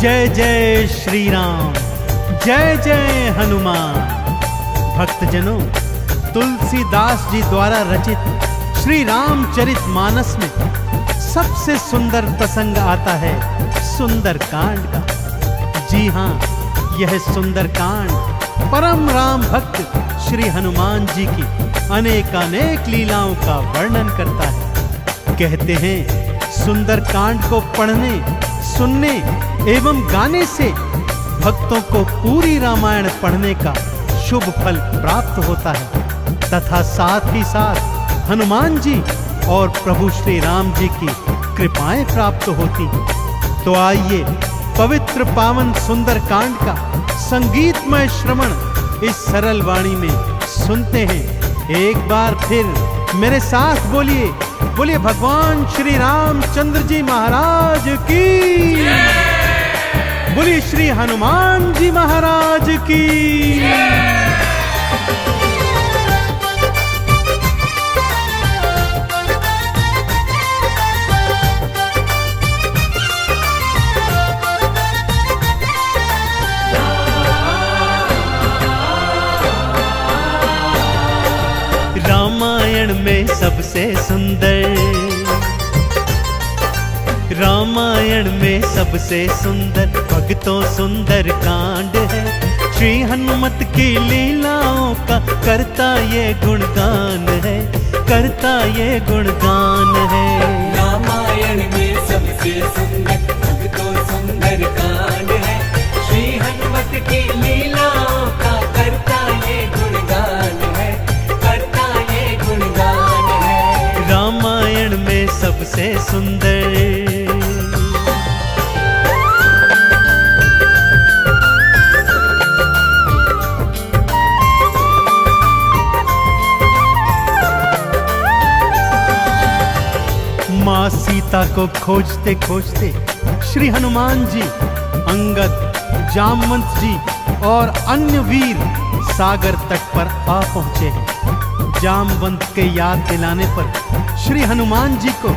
जय जय श्री राम, जय जय हनुमान। भक्तजनों, तुलसीदास जी द्वारा रचित श्री रामचरित मानस में सबसे सुंदर प्रसंग आता है सुंदर कांड का। जी हाँ, यह सुंदर कांड परम राम भक्त श्री हनुमान जी की अनेकानेक लीलाओं का वर्णन करता है। कहते हैं सुंदर कांड को पढ़ने, सुनने एवं गाने से भक्तों को पूरी रामायण पढ़ने का शुभ फल प्राप्त होता है तथा साथ ही साथ हनुमान जी और प्रभु श्री राम जी की कृपाएं प्राप्त होती हैं। तो आइए पवित्र पावन सुंदर कांड का संगीतमय श्रवण इस सरल वाणी में सुनते हैं। एक बार फिर मेरे साथ बोलिए, बोलिए भगवान श्री रामचंद्र जी महाराज की, बोलिए श्री हनुमान जी महाराज की। रामायण में सबसे सुंदर, रामायण में सबसे सुंदर भक्तों सुंदर कांड है। श्री हनुमत की लीलाओं का करता ये गुणगान है, करता ये गुणगान है। रामायण में सबसे सुंदर भक्तों सुंदर कांड है। श्री हनुमत की लीलाओं का करता ये गुणगान है, करता ये गुणगान है। रामायण में सबसे सुंदर। माँ सीता को खोजते खोजते श्री हनुमान जी, अंगद, जामवंत जी और अन्य वीर सागर तट पर आ पहुंचे हैं। जामवंत के याद दिलाने पर श्री हनुमान जी को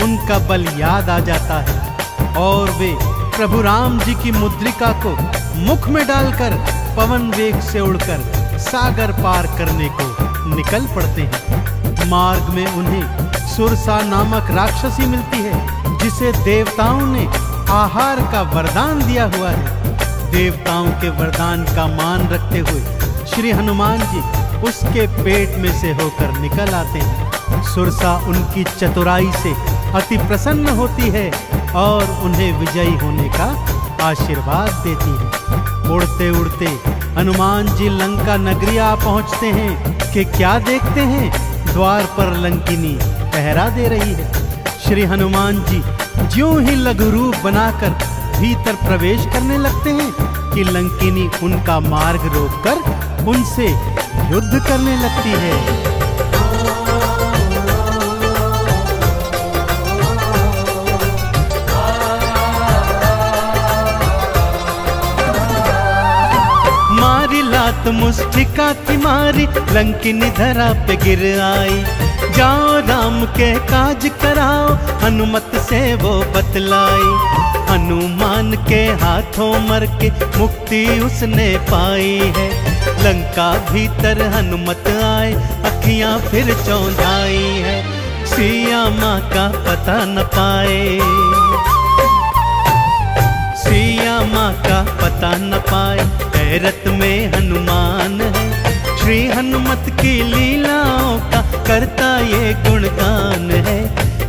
उनका बल याद आ जाता है और वे प्रभु राम जी की मुद्रिका को मुख में डालकर पवन वेग से उड़कर सागर पार करने को निकल पड़ते हैं। मार्ग में उन्हें सुरसा नामक राक्षसी मिलती है जिसे देवताओं ने आहार का वरदान दिया हुआ है। देवताओं के वरदान का मान रखते हुए श्री हनुमान जी उसके पेट में से होकर निकल आते हैं। सुरसा उनकी चतुराई से अति प्रसन्न होती है और उन्हें विजयी होने का आशीर्वाद देती है। उड़ते उड़ते हनुमान जी लंका नगरी आ पहुंचते हैं कि क्या देखते हैं, द्वार पर लंकिनी पहरा दे रही है। श्री हनुमान जी ज्यों ही लघु रूप बनाकर भीतर प्रवेश करने लगते हैं कि लंकिनी उनका मार्ग रोककर उनसे युद्ध करने लगती है। मारी लात मुष्टिका की मारी, लंकिनी धरा पे गिर आई। जाओ राम के काज कराओ, हनुमत से वो बतलाई। हनुमान के हाथों मर के मुक्ति उसने पाई है। लंका भीतर हनुमत आए, अखियां फिर चौंधाई है। सिया माँ का पता न पाए, सिया माँ का पता न पाए। हैरत में हनुमान है, श्री हनुमत की लीलाओं का करता ये गुणगान है,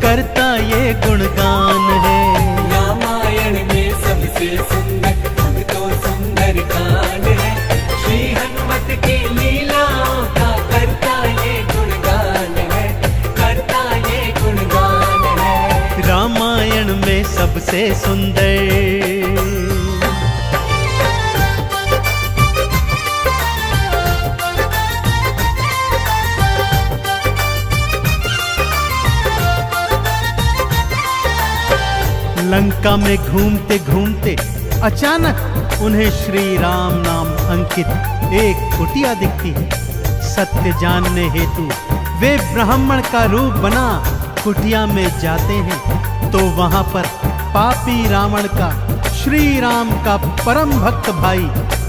करता ये गुणगान है। रामायण में सबसे सुंदर भक्तों सुंदर कांड है। श्री हनुमत की लीलाओं का करता ये गुणगान है, करता ये गुणगान है। रामायण में सबसे सुंदर। लंका में घूमते घूमते अचानक उन्हें श्री राम नाम अंकित एक कुटिया दिखती है। सत्य जानने हेतु वे ब्राह्मण का रूप बना कुटिया में जाते हैं तो वहां पर पापी रावण का श्री राम का परम भक्त भाई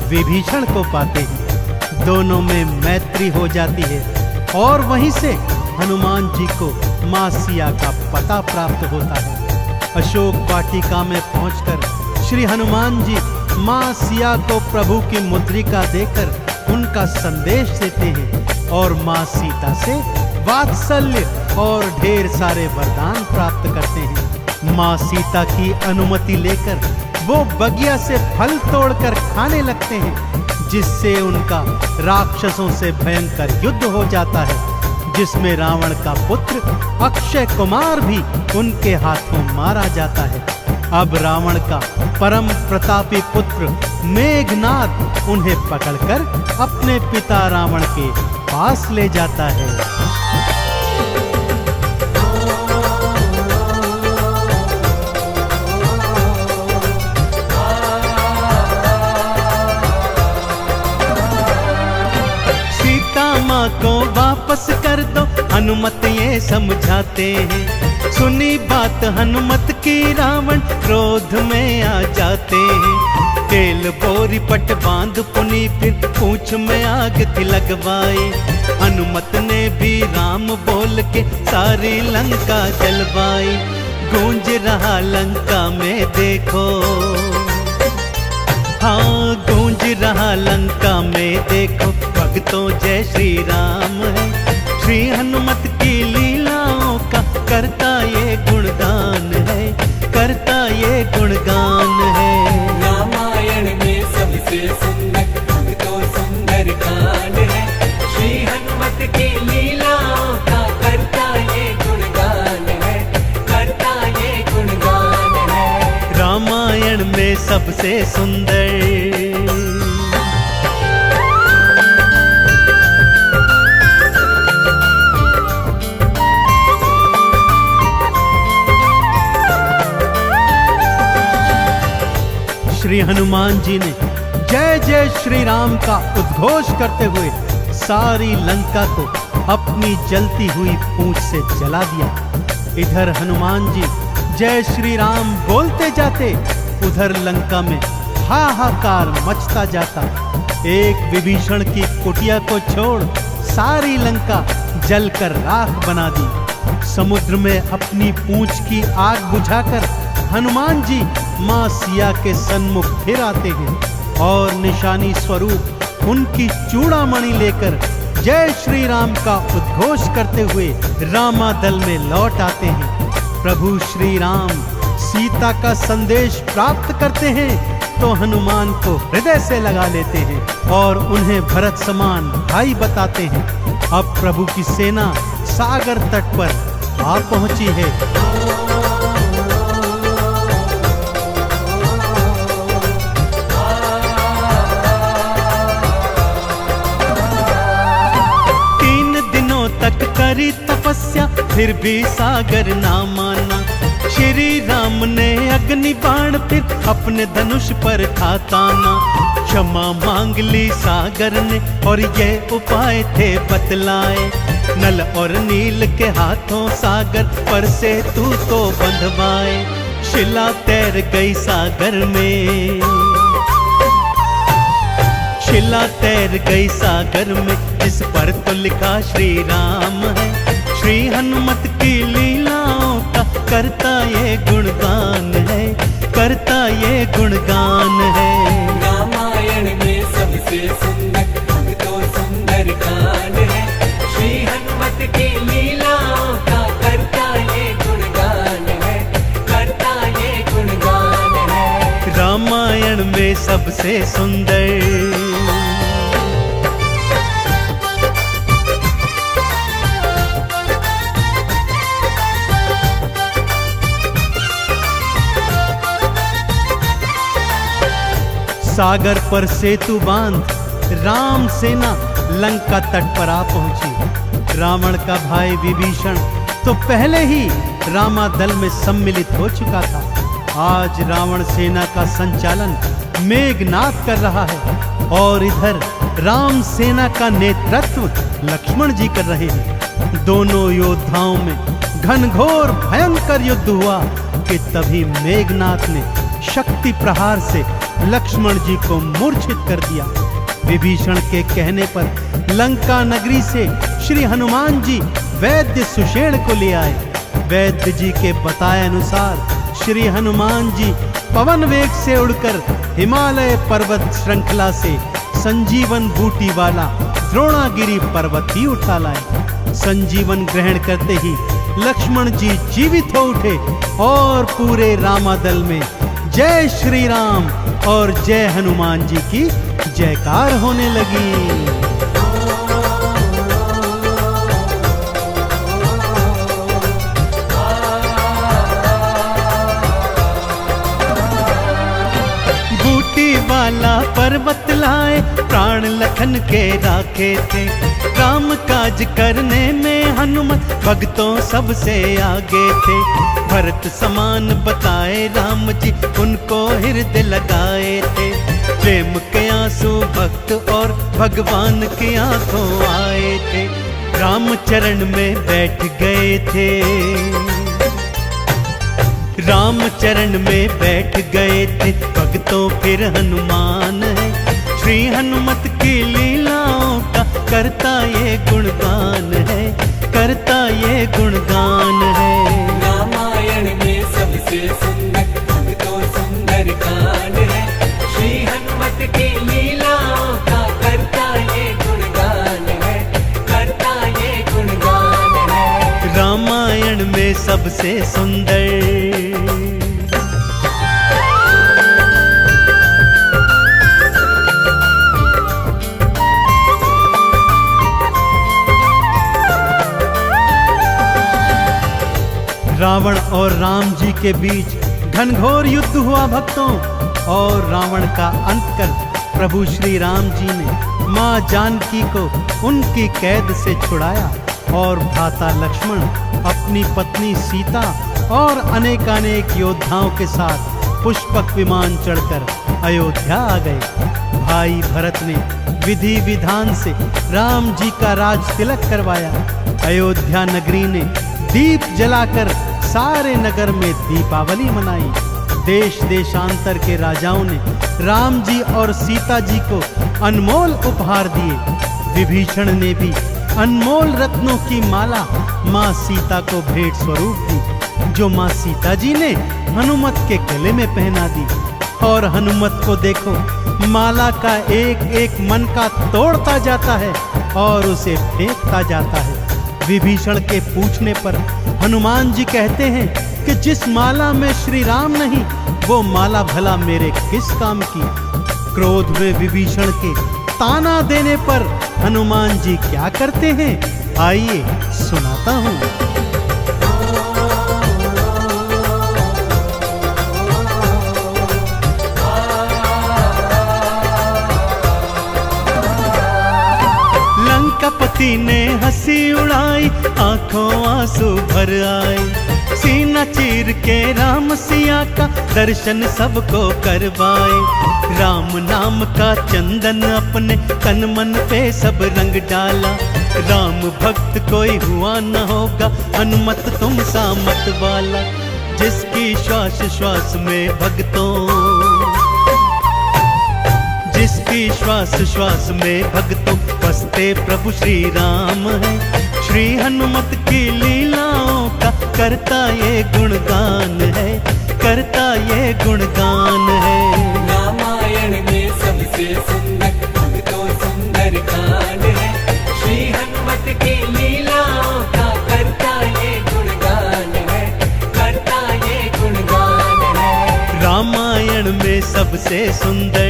विभीषण को पाते हैं। दोनों में मैत्री हो जाती है और वहीं से हनुमान जी को मां सिया का पता प्राप्त होता है। अशोक वाटिका में पहुंचकर श्री हनुमान जी मां सिया को प्रभु की मुद्रिका देकर उनका संदेश देते हैं और मां सीता से वात्सल्य और ढेर सारे वरदान प्राप्त करते हैं। मां सीता की अनुमति लेकर वो बगिया से फल तोड़कर खाने लगते हैं, जिससे उनका राक्षसों से भयंकर युद्ध हो जाता है, जिसमें रावण का पुत्र अक्षय कुमार भी उनके हाथों मारा जाता है। अब रावण का परम प्रतापी पुत्र मेघनाद उन्हें पकड़कर अपने पिता रावण के पास ले जाता है। माँ को वापस कर दो, हनुमत ये समझाते हैं। सुनी बात हनुमत की रावण क्रोध में आ जाते हैं। तेल बोरी पट बांध पुनी फिर पूंछ में आग थी लगवाई। हनुमत ने भी राम बोल के सारी लंका जलवाई। गूंज रहा लंका में देखो, हाँ गूंज रहा लंका में देखो, भक्तों जय श्री राम है। श्री हनुमत की लीलाओं का करता ये गुणगान है, करता ये गुणगान है। रामायण में सबसे सुंदर भक्तों सुंदर कांड है। श्री हनुमत की लीलाओं का करता ये गुणगान है, करता ये गुणगान है। रामायण में सबसे सुंदर श्री हनुमान जी ने जय जय श्री राम का उद्घोष करते हुए सारी लंका को अपनी जलती हुई पूंछ से जला दिया। इधर हनुमान जी जय श्री राम बोलते जाते, उधर लंका में हाहाकार मचता जाता। एक विभीषण की कुटिया को छोड़ सारी लंका जलकर राख बना दी। समुद्र में अपनी पूंछ की आग बुझाकर हनुमान जी मां सिया के सन्मुख फिर आते हैं और निशानी स्वरूप उनकी चूड़ामणि लेकर जय श्री राम का उद्घोष करते हुए रामादल में लौट आते हैं। प्रभु श्री राम सीता का संदेश प्राप्त करते हैं तो हनुमान को हृदय से लगा लेते हैं और उन्हें भरत समान भाई बताते हैं। अब प्रभु की सेना सागर तट पर आ पहुंची है। तक करी तपस्या फिर भी सागर ना माना। श्री राम ने अग्नि बाण फिर अपने धनुष पर था ताना। क्षमा मांग ली सागर ने और ये उपाय थे बतलाए। नल और नील के हाथों सागर पर से तू तो बंधवाए। शिला तैर गई सागर में, शिला तैर गई सागर में, जिस पर तो लिखा श्री राम है। श्री हनुमत की लीलाओं का करता ये गुणगान है, करता ये गुणगान है। रामायण में सबसे सुंदर भक्तों सुंदर कांड है। श्री हनुमत की लीलाओं का करता ये गुणगान है, करता ये गुणगान है। रामायण में सबसे सुंदर सागर पर सेतु बांध राम सेना लंका तट पर आ पहुंची। रावण का भाई विभीषण तो पहले ही रामादल में सम्मिलित हो चुका था। आज रावण सेना का संचालन मेघनाद कर रहा है और इधर राम सेना का नेतृत्व लक्ष्मण जी कर रहे हैं। दोनों योद्धाओं में घनघोर भयंकर युद्ध हुआ कि तभी मेघनाद ने शक्ति प्रहार से लक्ष्मण जी को मूर्छित कर दिया। विभीषण के कहने पर लंका नगरी से श्री हनुमान जी वैद्य सुषेण को ले आए। वैद्य जी के बताए अनुसार श्री हनुमान जी पवन वेग से उड़कर हिमालय पर्वत श्रृंखला से संजीवन बूटी वाला द्रोणागिरी पर्वत ही उठा लाए। संजीवन ग्रहण करते ही लक्ष्मण जी जीवित हो उठे और पूरे रामादल में जय श्री राम और जय हनुमान जी की जयकार होने लगी। वाला पर्वत लाए प्राण लखन के राखे थे। राम काज करने में हनुमत भक्तों सबसे आगे थे। भरत समान बताए राम जी उनको हृदय लगाए थे। प्रेम के आंसू भक्त और भगवान की आंखों आए थे। राम चरण में बैठ गए थे। राम चरण में बैठ गए थे भक्तों फिर हनुमान है। श्री हनुमत की लीलाओं का करता ये गुणगान है, करता ये गुणगान है। रामायण में सबसे सुंदर भक्तों सुंदर कांड है। श्री हनुमत की लीलाओं का करता ये गुणगान है, करता ये गुणगान है। रामायण में सबसे सुंदर रावण और राम जी के बीच घनघोर युद्ध हुआ भक्तों। और रावण का अंत कर प्रभु श्री राम जी ने माँ जानकी को उनकी कैद से छुड़ाया और भ्राता लक्ष्मण अपनी पत्नी सीता और अनेकानेक योद्धाओं के साथ पुष्पक विमान चढ़कर अयोध्या आ गए। भाई भरत ने विधि विधान से राम जी का राज तिलक करवाया। अयोध्या नगरी ने दीप जलाकर सारे नगर में दीपावली मनाई। देश देशांतर के राजाओं ने राम जी और सीता जी को अनमोल उपहार दिए। विभीषण ने भी अनमोल रत्नों की माला माँ सीता को भेंट स्वरूप दी, जो माँ सीता जी ने हनुमत के गले में पहना दी। और हनुमत को देखो, माला का एक एक मन का तोड़ता जाता है और उसे फेंकता जाता है। विभीषण के पूछने पर हनुमान जी कहते हैं कि जिस माला में श्री राम नहीं, वो माला भला मेरे किस काम की। क्रोध में विभीषण के ताना देने पर हनुमान जी क्या करते हैं, आइए सुनाता हूँ। लंकापति ने हंसी उड़ाई, आंखों आंसू भर आए। सीना चीर के राम सिया का दर्शन सबको करवाए। राम नाम का चंदन अपने तन मन पे सब रंग डाला। राम भक्त कोई हुआ न होगा, हनुमत तुम सा मत वाला। जिसकी श्वास श्वास में भक्तों, जिसकी श्वास श्वास में भक्तों बसते प्रभु श्री राम है। श्री हनुमत की लीलाओं का करता ये गुणगान है, करता ये गुणगान है। रामायण में सबसे सुंदर भक्तों सुंदर कांड है। श्री हनुमत की लीलाओं का करता ये गुणगान है, करता ये गुणगान है। रामायण में सबसे सुंदर।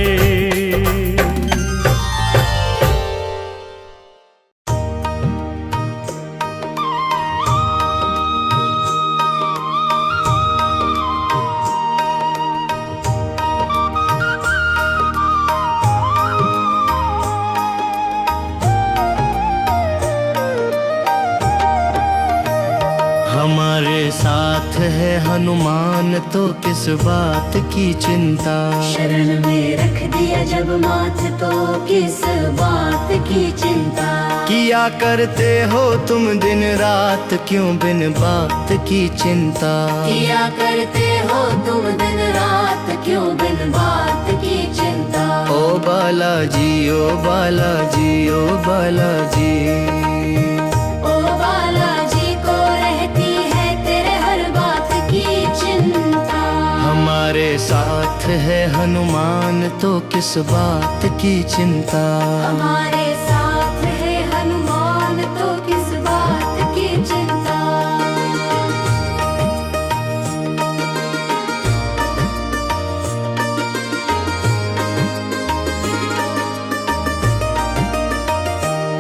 हमारे साथ है हनुमान तो किस बात की चिंता। शरण में रख दिया जब माथ तो किस बात की चिंता। किया करते हो तुम दिन रात क्यों बिन बात की चिंता। किया करते हो तुम दिन रात क्यों बिन बात की चिंता। ओ बालाजी, ओ बालाजी, ओ बालाजी। ओ बालाजी को रहती है तेरे हर बात की चिंता। हमारे साथ है हनुमान तो किस बात की चिंता। हमारे साथ है हनुमान तो किस बात की चिंता।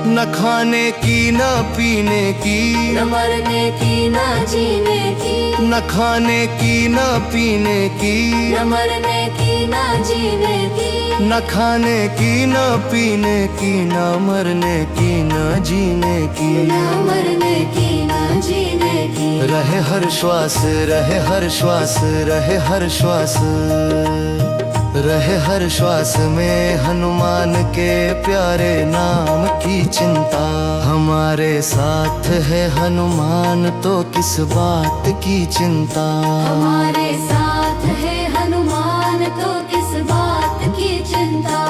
न खाने की न पीने की, न मरने की न जीने की। न खाने की न पीने की, न मरने की न जीने की। न खाने की न पीने की, न मरने की न जीने की। न मरने की न जीने की। रहे हर श्वास, रहे हर श्वास, रहे हर श्वास, रहे हर श्वास में हनुमान के प्यारे नाम की चिंता। हमारे साथ है हनुमान तो किस बात की चिंता। हमारे साथ है हनुमान तो किस बात की चिंता।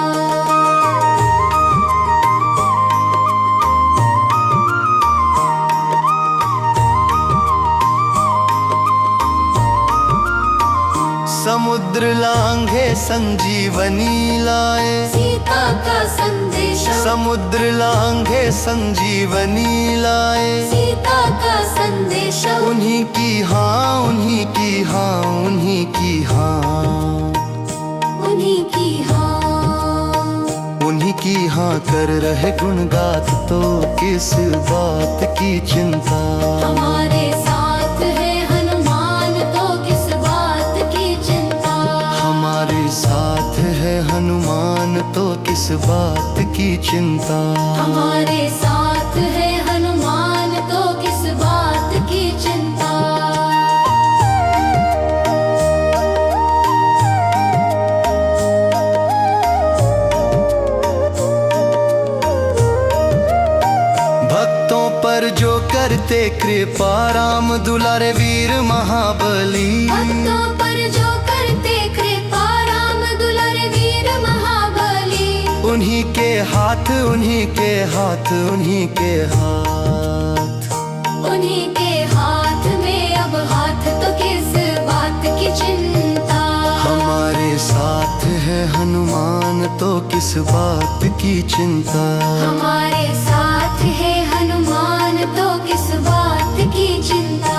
समुद्र लांघे संजीवनी लाए, सीता का संदेशा। समुद्र लांघे संजीवनी लाए। सीता का संदेशा। उन्हीं की हाँ, उन्हीं की हाँ, उन्हीं की हाँ, उन्हीं की हाँ। उन्हीं की हाँ कर रहे गुणगात तो किस बात की चिंता। हमारे साथ है हनुमान तो किस बात की चिंता। हमारे साथ है हनुमान तो किस बात की चिंता। हमारे साथ है हनुमान तो किस बात की चिंता। भक्तों पर जो करते कृपा, राम दुलारे वीर महाबली। भक्तों पर जो करते कृपा, राम दुलारे वीर महाबली। उन्हीं के हाथ, उन्हीं के हाथ, उन्हीं के हाथ, उन्हीं के हाथ में अब हाथ तो किस बात की चिंता। हमारे साथ है हनुमान तो किस बात की चिंता। हमारे साथ है हनुमान तो किस बात की चिंता।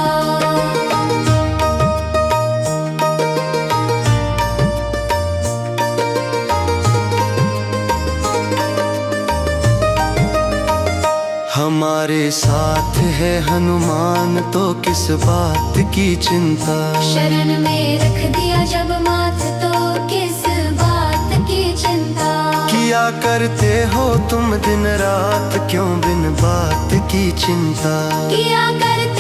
हमारे साथ है हनुमान तो किस बात की चिंता। शरण में रख दिया जब माथ तो किस बात की चिंता। किया करते हो तुम दिन रात क्यों बिन बात की चिंता। किया करते